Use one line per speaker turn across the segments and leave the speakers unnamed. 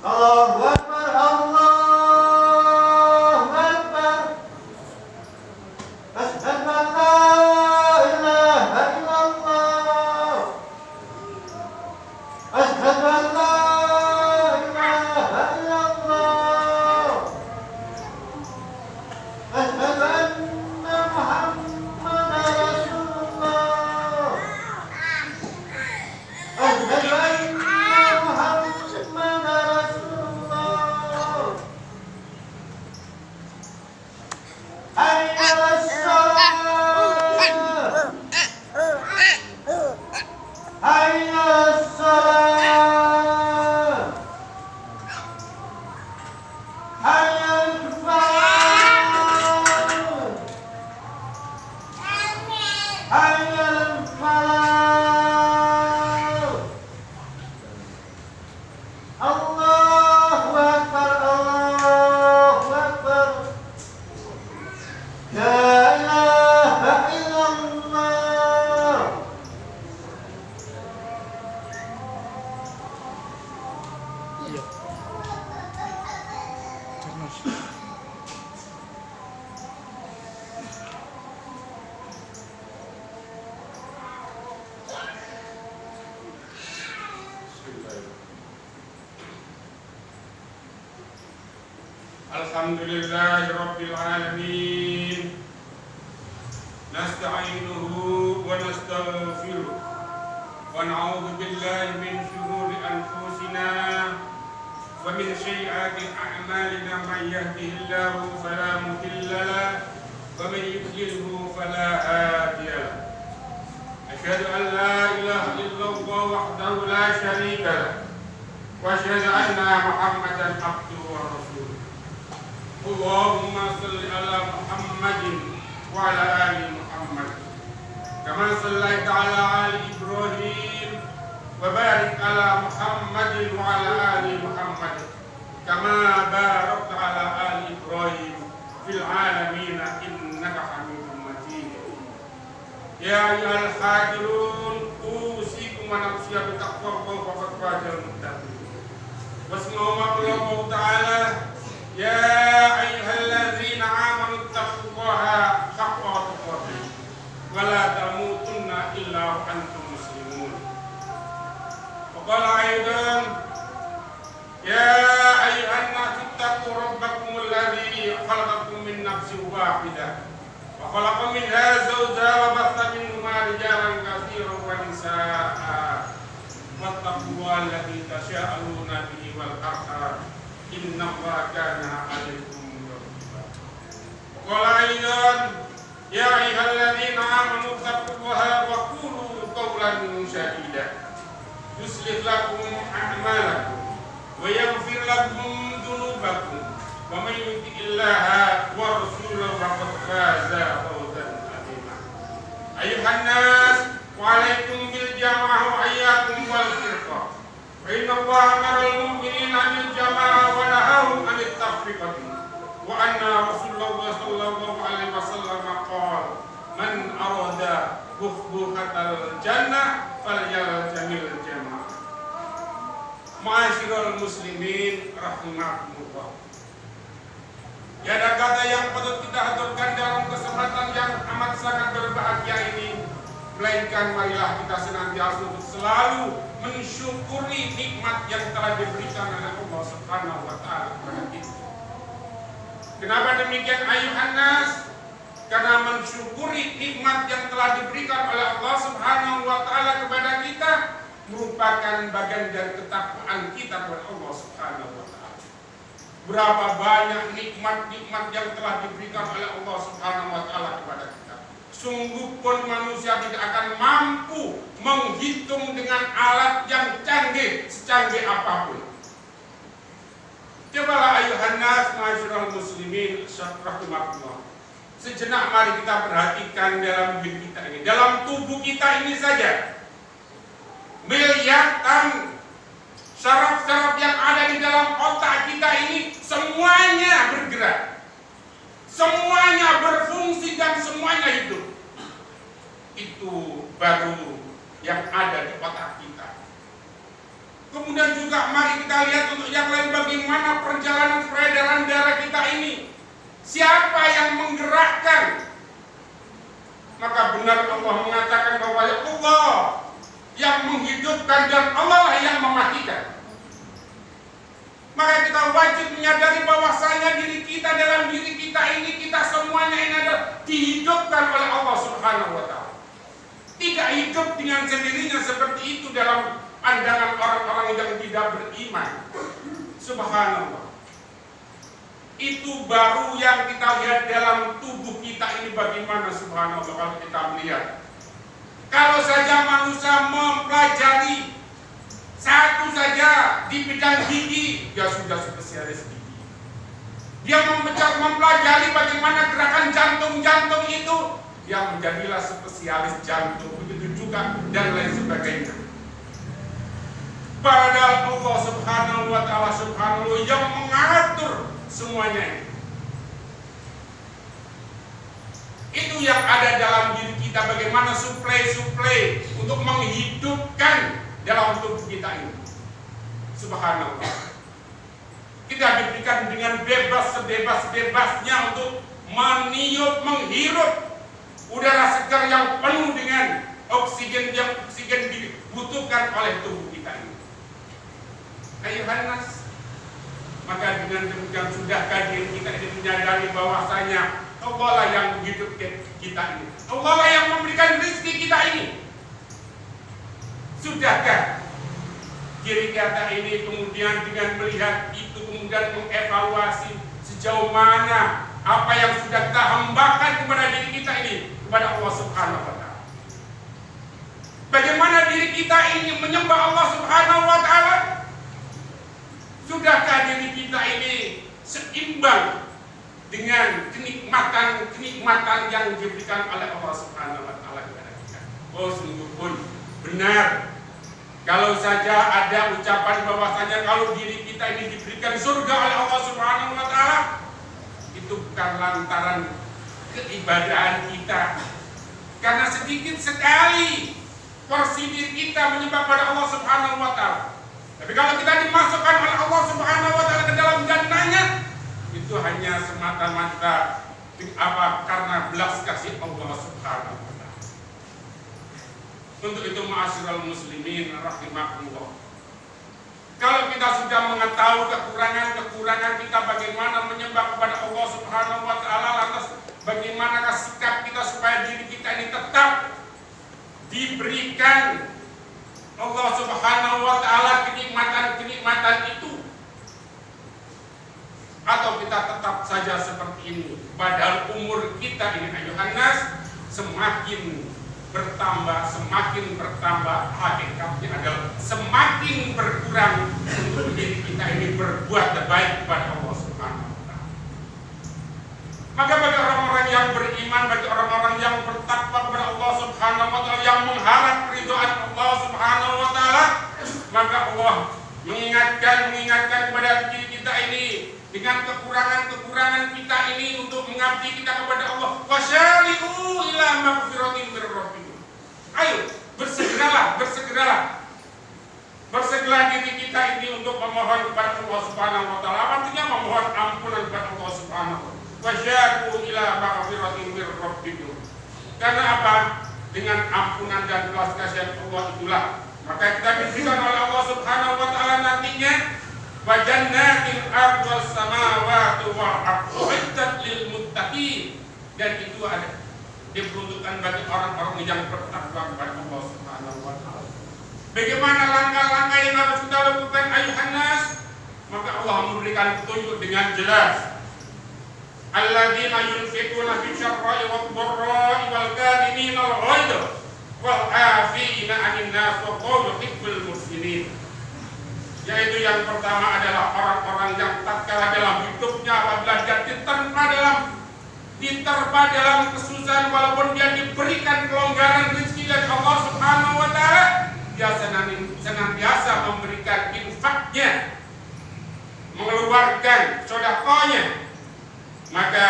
Allahu Akbar, Allahu Akbar. Asyhadu an la ilaha illallah. Asyhadu an la ilaha illallah. Asyhadu anna Muhammadar Rasulullah. Asyhadu anna Muhammadar Rasulullah. Hayya 'alas shalah. Hayya 'alas shalah. Hayya 'alal falah. Hayya 'alal falah. Allahu Akbar, Allahu Akbar. La ilaha illallah.
Alhamdulillahi Rabbil Alamin. Nasta'inuhu wa nastaghfiruh wa na'udzu billahi min shururi anfusina wa min sayyiati a'malina. Man yahdihillahu fala mudilla lahu wa man yudlilhu fala hadiya lahu. Asyhadu an la ilaha illallah wahdahu la syarika lahu wa asyhadu anna Muhammadan abduhu wa rasuluh. Allahumma salli ala Muhammadin wa ala ali Muhammad kama sallaita ala ali Ibrahim wa barik ala Muhammadin wa ala ali Muhammad kama barakta ala ali Ibrahim fil alamin innaka Hamidum Majid. Ya ayyuhal hadirun usikum wa nafsi bi taqwallahi wa faqadil muttaqin. Wasma'u ta'ala ya ayyuhalladzina amanu taqullaha haqqa tuqatih wa la tamutunna illa wa antum muslimun. Wa qala aidan ya ayyuhan nasu taqu rabbakum alladzi khalaqakum min nafsin wahidah wa khalaqa minha zawjaha wa batha minhuma rijalan katsiran wa nisaa'a wattaqullaha alladzi tasyaa'aluna bihi wal arham innallaha kana 'alaykum raqiba. Qala aidan ya ayyuhalladzina amanu taqullaha wa qulu qawlan sadida yuslih lakum a'malakum wa yaghfir lakum dhunubakum wa may yuti'illaha wa rasulahu faqad faza fawzan 'azima. Ayuhan nas wa 'alaikum bil jama'ah wa iyyakum wal firqah. Wa inna Allaha amaral mu'minina bil jama'ah wa nahahum 'anit tafriqati. Wa anna Rasulullah sallallahu alaihi wasallam qala man arada buhbuhatal jannah falyalzamil jama'ah. Ma'asyiral muslimin rahimakumullah. Tiada kata yang patut kita aturkan dalam kesempatan yang amat sangat berbahagia ini, melainkan marilah kita senantiasa untuk selalu mensyukuri nikmat yang telah diberikan oleh Allah Subhanahu wa taala kepada kita. Kenapa demikian ayuhan nas? Karena mensyukuri nikmat yang telah diberikan oleh Allah Subhanahu wa taala kepada kita merupakan bagian dari ketakwaan kita kepada Allah Subhanahu wa taala. Berapa banyak nikmat-nikmat yang telah diberikan oleh Allah Subhanahu wa taala kepada kita. Sungguh pun manusia tidak akan mampu menghitung dengan alat yang canggih, secanggih apapun. Cobalah ayuhan nas ma'asyiral muslimin rahimakumullah. Sejenak mari kita perhatikan dalam diri kita ini, dalam tubuh kita ini saja. Miliaran saraf-saraf yang ada di dalam otak kita ini semuanya bergerak. Semuanya berfungsi dan semuanya hidup. Itu baru yang ada di otak kita. Kemudian juga mari kita lihat untuk yang lain bagaimana perjalanan peredaran darah kita ini. Siapa yang menggerakkan? Maka benar Allah mengatakan bahwa Allah yang menghidupkan dan Allah lah yang mematikan. Maka kita wajib menyadari bahwasanya diri kita, dalam diri kita ini, kita semuanya ini adalah dihidupkan oleh Allah Subhanahu wa Ta'ala. Tidak hidup dengan sendirinya seperti itu dalam pandangan orang-orang yang tidak beriman. Subhanallah. Itu baru yang kita lihat dalam tubuh kita ini bagaimana, subhanallah, kalau kita melihat. Kalau saja manusia mempelajari satu saja di bidang gigi, dia sudah spesialis gigi. Dia mempelajari bagaimana gerakan jantung-jantung itu, dia menjadilah spesialis jantung, begitu juga dan lain sebagainya. Padahal Allah Subhanahu wa Ta'ala Subhanahu yang mengatur semuanya ini. Itu yang ada dalam diri kita, bagaimana suplai untuk menghidupkan dalam tubuh kita ini. Subhanallah. Kita diberikan dengan bebas, sebebas-bebasnya untuk menghirup udara segar yang penuh dengan oksigen yang dibutuhkan oleh tubuh kita ini. Ayuhan nas, maka dengan demikian sudahkah diri kita ini menyadari bahwasanya Allah lah yang menghidupkan kita ini, Allah lah yang memberikan rezeki kita ini. Sudahkah diri kita ini kemudian dengan melihat itu kemudian mengevaluasi sejauh mana apa yang sudah kita hambakan kepada diri kita ini kepada Allah Subhanahu wa Ta'ala? Bagaimana diri kita ini menyembah Allah Subhanahu wa Ta'ala? Sudahkah diri kita ini seimbang dengan kenikmatan yang diberikan oleh Allah Subhanahu wa Ta'ala kepada kita? Oh, sungguh pun benar. Kalau saja ada ucapan bahwasanya kalau diri kita ini diberikan surga oleh Allah Subhanahu wa Ta'ala, itu bukan lantaran keibadahan kita, karena sedikit sekali porsi diri kita menyembah pada Allah Subhanahu wa Ta'ala. Tapi kalau kita dimasukkan oleh Allah Subhanahu wa Ta'ala ke dalam jannahnya, itu hanya semata-mata karena belas kasih Allah Subhanahu wa Ta'ala. Untuk itu ma'asyiral muslimin rahimakumullah, kalau kita sudah mengetahui kekurangan kita bagaimana menyembah kepada Allah Subhanahu wa Ta'ala, lantas bagaimana sikap kita supaya diri kita ini tetap diberikan Allah Subhanahu wa Ta'ala kenikmatan itu, atau kita tetap saja seperti ini padahal umur kita ini ayuhan nas semakin bertambah, hakikatnya adalah semakin berkurang untuk diri kita ini berbuat baik kepada Allah Subhanahu wa Ta'ala. Maka bagi orang-orang yang beriman, bagi orang-orang yang bertakwa kepada Allah Subhanahu wa Ta'ala, yang mengharap ridhaan Allah Subhanahu wa Ta'ala, maka Allah mengingatkan kepada diri kita ini dengan kekurangan kita ini untuk mengabdi kita kepada Allah. Wasyari'u ila maghfiratin mir rabbikum. Ayo bersegeralah diri kita ini untuk memohon kepada Allah Subhanahu wa Ta'ala. Artinya memohon ampunan kepada Allah Subhanahu wa Ta'ala. Wasyari'u ila maghfiratin mir rabbikum. Karena apa? Dengan ampunan dan belas kasihan Allah itulah maka kita diberikan oleh Allah Subhanahu wa Ta'ala nantinya wa jannatil ardi was samawati wal ardh lil muttaqin, dan itu ada diperuntukkan bagi orang-orang yang bertakwa kepada Allah Subhanahu wa Ta'ala. Bagaimana langkah-langkah yang harus kita lakukan ayuhan nas? Maka Allah memberikan petunjuk dengan jelas. Alladzina yunfiquna fis syarra'i wad dharra'i wal kadhimina al ghaidha wal 'afina 'anil nas wa qawlu hibbul muslimin. Yaitu yang pertama adalah orang-orang yang tatkala dalam hidupnya apabila dia diterpa dalam kesusahan, walaupun dia diberikan kelonggaran rezeki dari Allah Subhanahu wa Ta'ala, dia senantiasa memberikan infaknya, mengeluarkan sedekahnya. Maka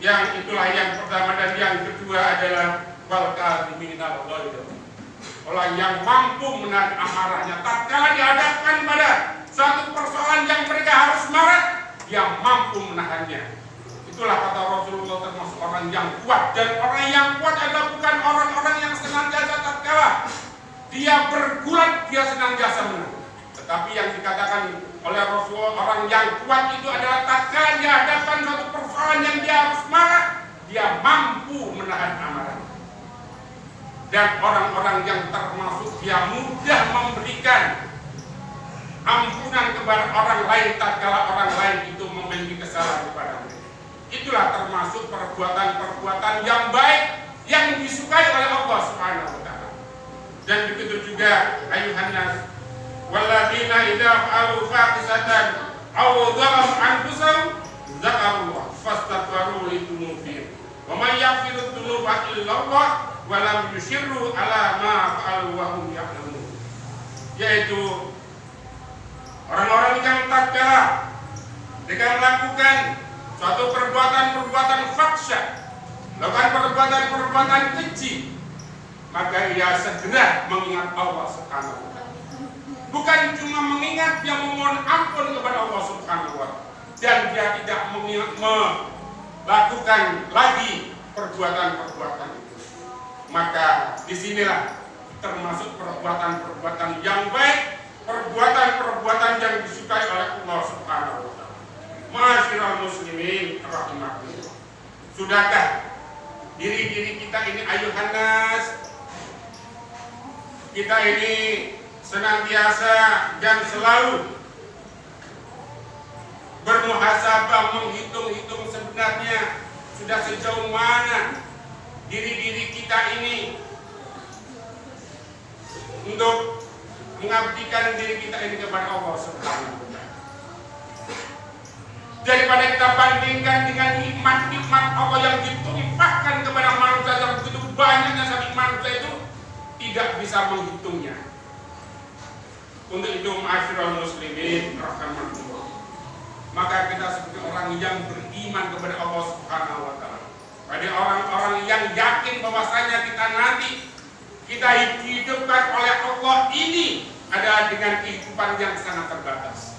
yang itulah yang pertama, dan yang kedua adalah wal kadhimina al ghaidha. orang yang mampu menahan amarahnya. Tatkala dihadapkan pada suatu persoalan yang mereka harus marah, dia mampu menahannya. Itulah kata Rasulullah, termasuk orang yang kuat. Dan orang yang kuat adalah bukan orang-orang yang senantiasa tatkala dia bergulat, dia senantiasa menang. Tetapi yang dikatakan oleh Rasulullah, orang yang kuat itu adalah tatkala dia hadapan suatu persoalan yang dia harus marah, dia mampu menahan amarah. Dan orang-orang yang termasuk dia mudah memberikan ampunan kepada orang lain tatkala orang lain itu memiliki kesalahan kepada mereka. Itulah termasuk perbuatan-perbuatan yang baik yang disukai oleh Allah Subhanahu wa taala. Dan begitu juga ayuhan nas walladzina idza fa'alu fahishatan aw dzalamu anfusahum dzakarullah fastaghfiru lidzunubihim wa may yaghfiru dzunuba illallah wa lam yusirru ala ma fa'alu wa hum ya'lamun. Yaitu orang-orang yang tatkala mereka melakukan suatu perbuatan-perbuatan fahsya, melakukan perbuatan-perbuatan keji, maka ia segera mengingat Allah Subhanahu wa taala. Bukan cuma mengingat, dia memohon ampun kepada Allah Subhanahu wa taala, dan dia tidak melakukan lagi perbuatan-perbuatan itu. Maka disinilah termasuk perbuatan-perbuatan yang baik, perbuatan-perbuatan yang disukai oleh Allah Subhanahu wa taala. Ma'asyiral muslimin rahimakumullah. Sudahkah diri-diri kita ini ayuhan nas, kita ini senantiasa dan selalu bermuhasabah, menghitung-hitung sebenarnya sudah sejauh mana diri-diri kita ini untuk mengabdikan diri kita ini kepada Allah Subhanahu wa taala. Daripada kita bandingkan dengan nikmat-nikmat Allah yang ditumpahkan kepada manusia yang begitu banyaknya, sampai manusia itu tidak bisa menghitungnya. Untuk itu ma'asyiral muslimin rahimakumullah, maka kita sebagai orang yang beriman kepada Allah Subhanahu wa taala, pada orang-orang yang yakin bahwasanya kita nanti kita dihidupkan oleh Allah ini adalah dengan kehidupan yang sangat terbatas.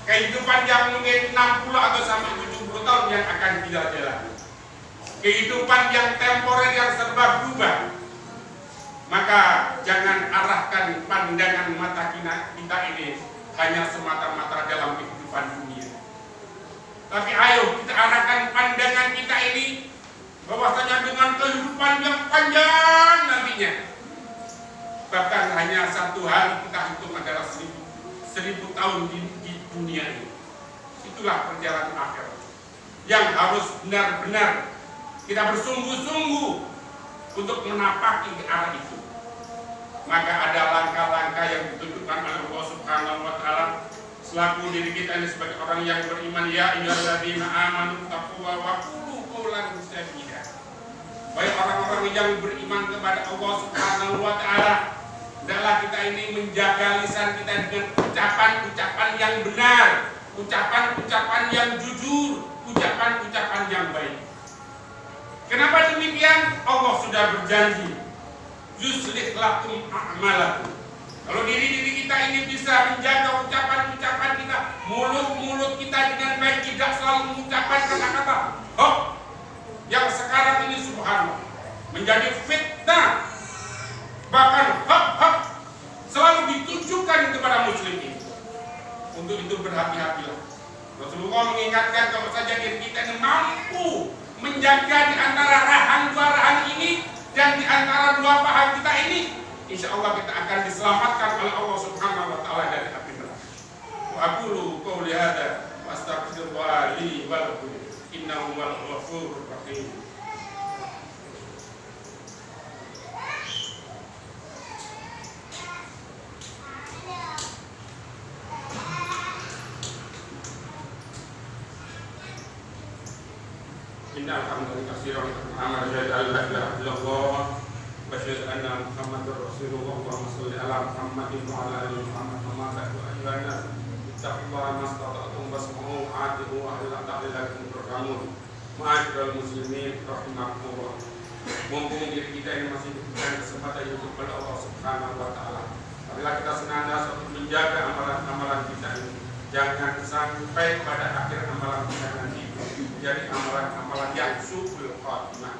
Kehidupan yang mungkin 60 atau sampai 70 tahun yang akan kita jalani. Kehidupan yang temporer yang serba berubah. Maka jangan arahkan pandangan mata kita ini hanya semata-mata dalam kehidupan dunia. Tapi ayo kita arahkan pandangan kita ini bahwasanya dengan kehidupan yang panjang nantinya. Bahkan hanya satu hari kita hitung adalah 1000 tahun di dunia ini. Itulah perjalanan akhir yang harus benar-benar kita bersungguh-sungguh untuk menapaki ke arah itu. Maka ada langkah-langkah yang ditunjukkan oleh Allah Subhanahu wa taala selaku diri kita ini sebagai orang yang beriman. Ya ayyuhalladzina amanu taqullaha wa qulu qawlan sadida. Baik orang-orang yang beriman kepada Allah Subhanahu wa taala, hendaklah kita ini menjaga lisan kita dengan ucapan-ucapan yang benar, ucapan-ucapan yang jujur, ucapan-ucapan yang baik. Kenapa demikian? Allah sudah berjanji, yuslih lakum a'malakum. Kalau diri-diri kita ini bisa menjaga ucapan-ucapan kita, mulut-mulut kita dengan baik, tidak selalu mengucapkan kata-kata hoax yang sekarang ini subhanallah menjadi fitnah, bahkan hak-hak selalu ditujukan kepada muslimin. Untuk itu berhati-hatilah. Rasulullah mengingatkan kalau saja diri kita ini mampu menjaga di antara dua rahang ini dan di antara dua paha kita ini, insya Allah kita akan diselamatkan oleh Allah Subhanahu wa taala dari api neraka. Wa aqulu qouli hadza wa astaghfirullah li wa lakum innahu huwal ghafurur rahim. Innal hamdalillah katsiran wa asyhadu anna Muhammadar Rasulullah. Allahumma shalli ala Muhammadin wa ala ali Muhammad. Amma ba'du, ayyuhan nas ittaqullaha mastata'tum wasma'u ati'u wa la ta'lakum turhamun. Ma'asyiral muslimin rahimakumullah. Mumpung diri kita ini masih dan kesempatan hidup kepada Allah Subhanahu wa Ta'ala. Marilah kita senantiasa untuk menjaga amalan-amalan kita ini. Jangan sampai pada akhir amalan kita nanti menjadi amalan-amalan yang su'ul khatimah.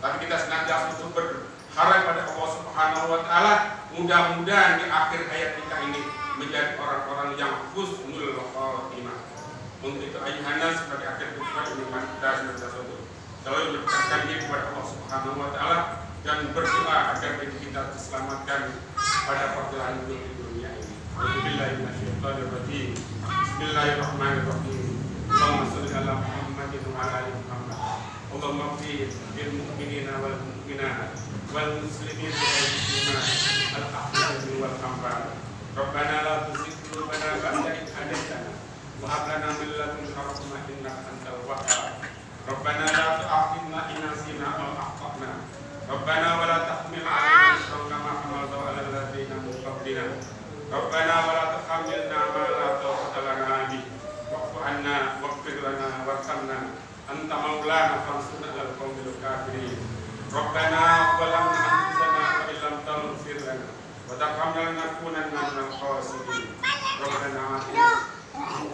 Tapi kita senantiasa untuk berharap pada Allah Subhanahu wa Ta'ala, mudah-mudahan di akhir hayat kita ini menjadi orang-orang yang husnul khatimah. Untuk itu ayuhana sebagai akhir khutbah ini kita senantiasa untuk selalu mendekatkan diri kepada Allah Subhanahu wa Ta'ala dan berdoa agar diri kita diselamatkan pada perjalanan hidup di dunia ini. Bismillahirrahmanirrahim. Bismillahirrahmanirrahim. Allahumma shalli ala Muhammadin wa ala ali Muhammad. Allahumma ighfir lil mu'minina wal mu'minat wal muslimin wal muslimat al ahya'i wal amwat. Rabbana la tuzigh qulubana ba'da idh hadaytana wa hab lana min ladunka rahmah innaka antal wahhab. Rabbana la tu'akhidhna in nasina aw akhtana. Rabbana wa la tahmil 'alaina isran kama hamaltahu 'alal ladzina min qablina. Rabbana wa la tuhammilna ma la taqata lana bihi wa'fu 'anna waghfir lana warhamna anta maulana fansurna 'alal qaumil kafirin. Rabbana zalamna anfusana wa illam taghfir lana wa tarhamna lanakunanna minal khasirin. Rabbana atina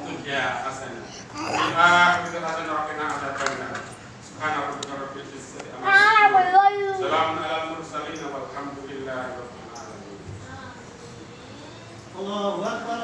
dunya hasanah wa fil akhirati hasanah wa qina adzabannar. Subhana rabbika rabbil izzati amma yasifun. Salamun 'alal mursalin walhamdulillahi rabbil alamin.
Allahu Akbar.